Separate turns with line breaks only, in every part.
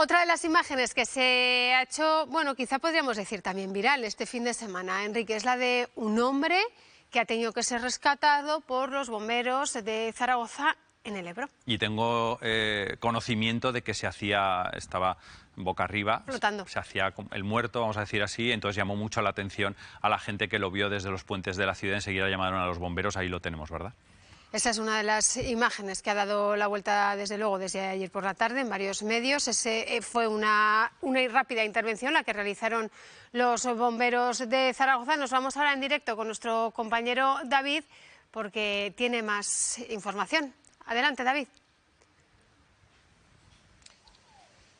Otra de las imágenes que se ha hecho, bueno, quizá podríamos decir también viral este fin de semana, Enrique, es la de un hombre que ha tenido que ser rescatado por los bomberos de Zaragoza en el Ebro.
Y tengo conocimiento de que estaba boca arriba,
Flotando.
se hacía el muerto, vamos a decir así, entonces llamó mucho la atención a la gente que lo vio desde los puentes de la ciudad, enseguida llamaron a los bomberos, ahí lo tenemos, ¿verdad?
Esa es una de las imágenes que ha dado la vuelta, desde luego, desde ayer por la tarde en varios medios. Fue una rápida intervención la que realizaron los bomberos de Zaragoza. Nos vamos ahora en directo con nuestro compañero David, porque tiene más información. Adelante, David.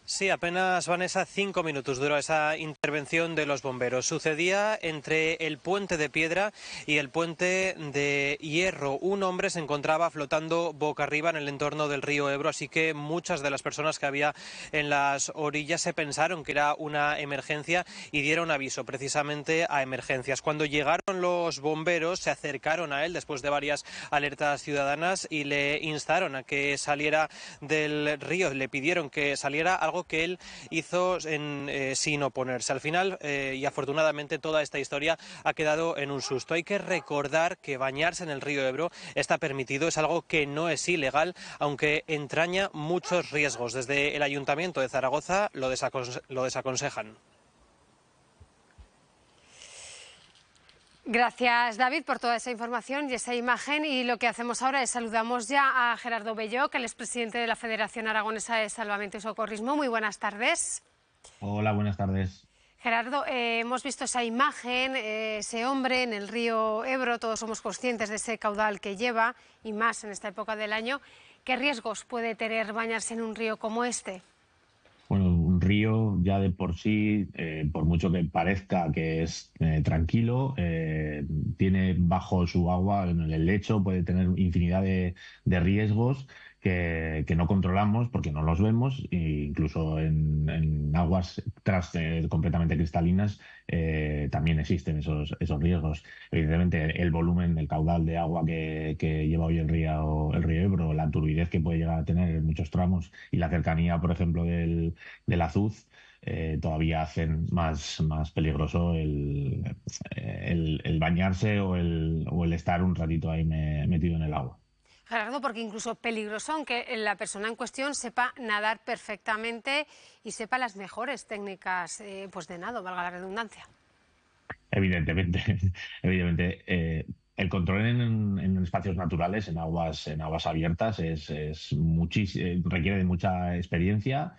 Sí, apenas, Vanessa, 5 minutos duró esa intervención de los bomberos. Sucedía entre el puente de piedra y el puente de hierro. Un hombre se encontraba flotando boca arriba en el entorno del río Ebro, así que muchas de las personas que había en las orillas se pensaron que era una emergencia y dieron aviso precisamente a emergencias. Cuando llegaron los bomberos se acercaron a él después de varias alertas ciudadanas y le instaron a que saliera del río. Le pidieron que saliera, algo que él hizo sin oponerse. Al final, y afortunadamente, toda esta historia ha quedado en un susto. Hay que recordar que bañarse en el río Ebro está permitido, es algo que no es ilegal, aunque entraña muchos riesgos. Desde el Ayuntamiento de Zaragoza lo desaconsejan.
Gracias, David, por toda esa información y esa imagen. Y lo que hacemos ahora es saludamos ya a Gerardo Belló, que él es presidente de la Federación Aragonesa de Salvamento y Socorrismo. Muy buenas tardes.
Hola, buenas tardes.
Gerardo, hemos visto esa imagen, ese hombre en el río Ebro, todos somos conscientes de ese caudal que lleva, y más en esta época del año. ¿Qué riesgos puede tener bañarse en un río como este?
Bueno, un río ya de por sí, por mucho que parezca que es tranquilo, tiene bajo su agua, en el lecho, puede tener infinidad de riesgos que no controlamos porque no los vemos, e incluso en aguas completamente cristalinas también existen esos riesgos. Evidentemente, el volumen, el caudal de agua que lleva hoy el río Ebro, la turbidez que puede llegar a tener en muchos tramos y la cercanía, por ejemplo, del Azuz, todavía hacen más peligroso el bañarse o el estar un ratito ahí metido en el agua.
Gerardo, porque incluso peligroso, aunque la persona en cuestión sepa nadar perfectamente y sepa las mejores técnicas pues de nado, valga la redundancia.
Evidentemente, evidentemente. El control en espacios naturales, en aguas abiertas, requiere de mucha experiencia.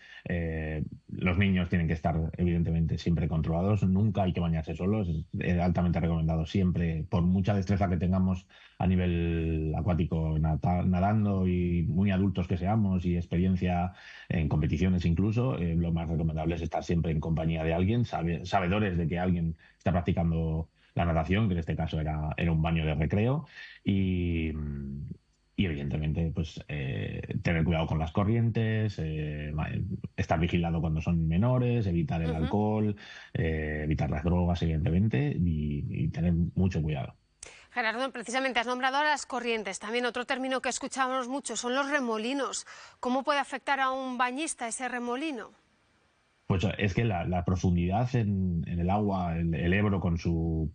Los niños tienen que estar, evidentemente, siempre controlados. Nunca hay que bañarse solos. Es altamente recomendado siempre, por mucha destreza que tengamos a nivel acuático, nadando, y muy adultos que seamos, y experiencia en competiciones incluso, lo más recomendable es estar siempre en compañía de alguien, sabedores de que alguien está practicando la natación, que en este caso era un baño de recreo, y evidentemente pues tener cuidado con las corrientes, estar vigilado cuando son menores, evitar el alcohol, evitar las drogas, evidentemente, y tener mucho cuidado.
Gerardo, precisamente has nombrado a las corrientes. También otro término que escuchamos mucho son los remolinos. ¿Cómo puede afectar a un bañista ese remolino?
Pues es que la profundidad en el agua, el Ebro con su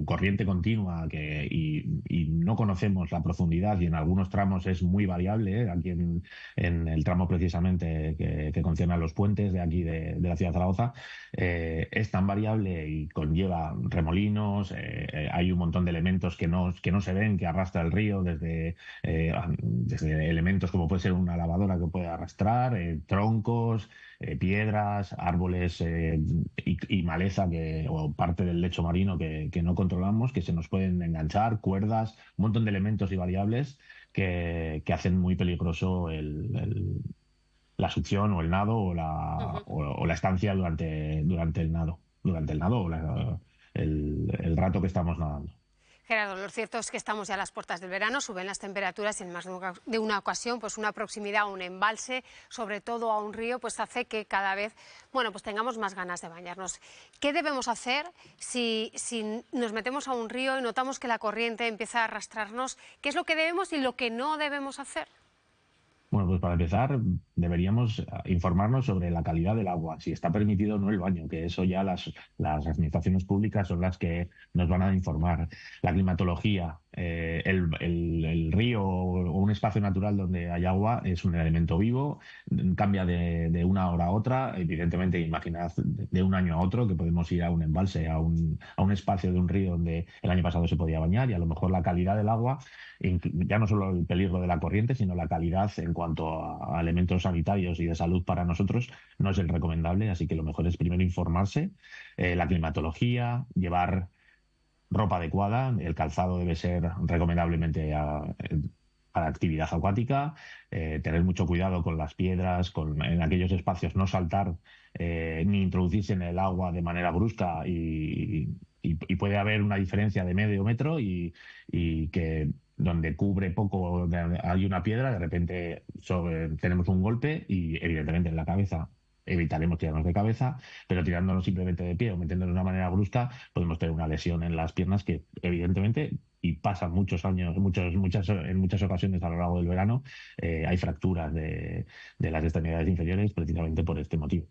corriente continua, y no conocemos la profundidad, y en algunos tramos es muy variable, aquí en el tramo precisamente que concierne a los puentes de aquí de la ciudad de Zaragoza, es tan variable y conlleva remolinos, hay un montón de elementos que no se ven, que arrastra el río, desde elementos como puede ser una lavadora que puede arrastrar, troncos, piedras, árboles y maleza o parte del lecho marino que no controlamos, que se nos pueden enganchar, cuerdas, un montón de elementos y variables que hacen muy peligroso la succión o el nado o la estancia durante el nado o el rato que estamos nadando.
Gerardo, lo cierto es que estamos ya a las puertas del verano, suben las temperaturas y en más de una ocasión pues una proximidad a un embalse, sobre todo a un río, pues hace que cada vez pues tengamos más ganas de bañarnos. ¿Qué debemos hacer si nos metemos a un río y notamos que la corriente empieza a arrastrarnos? ¿Qué es lo que debemos y lo que no debemos hacer?
Bueno, pues para empezar, deberíamos informarnos sobre la calidad del agua, si está permitido o no el baño, que eso ya las administraciones públicas son las que nos van a informar. La climatología, el río o un espacio natural donde hay agua es un elemento vivo, cambia de una hora a otra. Evidentemente, imaginad de un año a otro que podemos ir a un embalse, a un espacio de un río donde el año pasado se podía bañar y a lo mejor la calidad del agua, ya no solo el peligro de la corriente, sino la calidad en cuanto a elementos sanitarios y de salud para nosotros, no es el recomendable. Así que lo mejor es primero informarse, la climatología, llevar ropa adecuada, el calzado debe ser recomendablemente para actividad acuática, tener mucho cuidado con las piedras, en aquellos espacios no saltar ni introducirse en el agua de manera brusca y puede haber una diferencia de medio metro y que donde cubre poco hay una piedra, de repente tenemos un golpe y evidentemente en la cabeza evitaremos tirarnos de cabeza, pero tirándonos simplemente de pie o metiéndonos de una manera brusca podemos tener una lesión en las piernas que evidentemente, y pasan muchos años, en muchas ocasiones a lo largo del verano, hay fracturas de las extremidades inferiores precisamente por este motivo.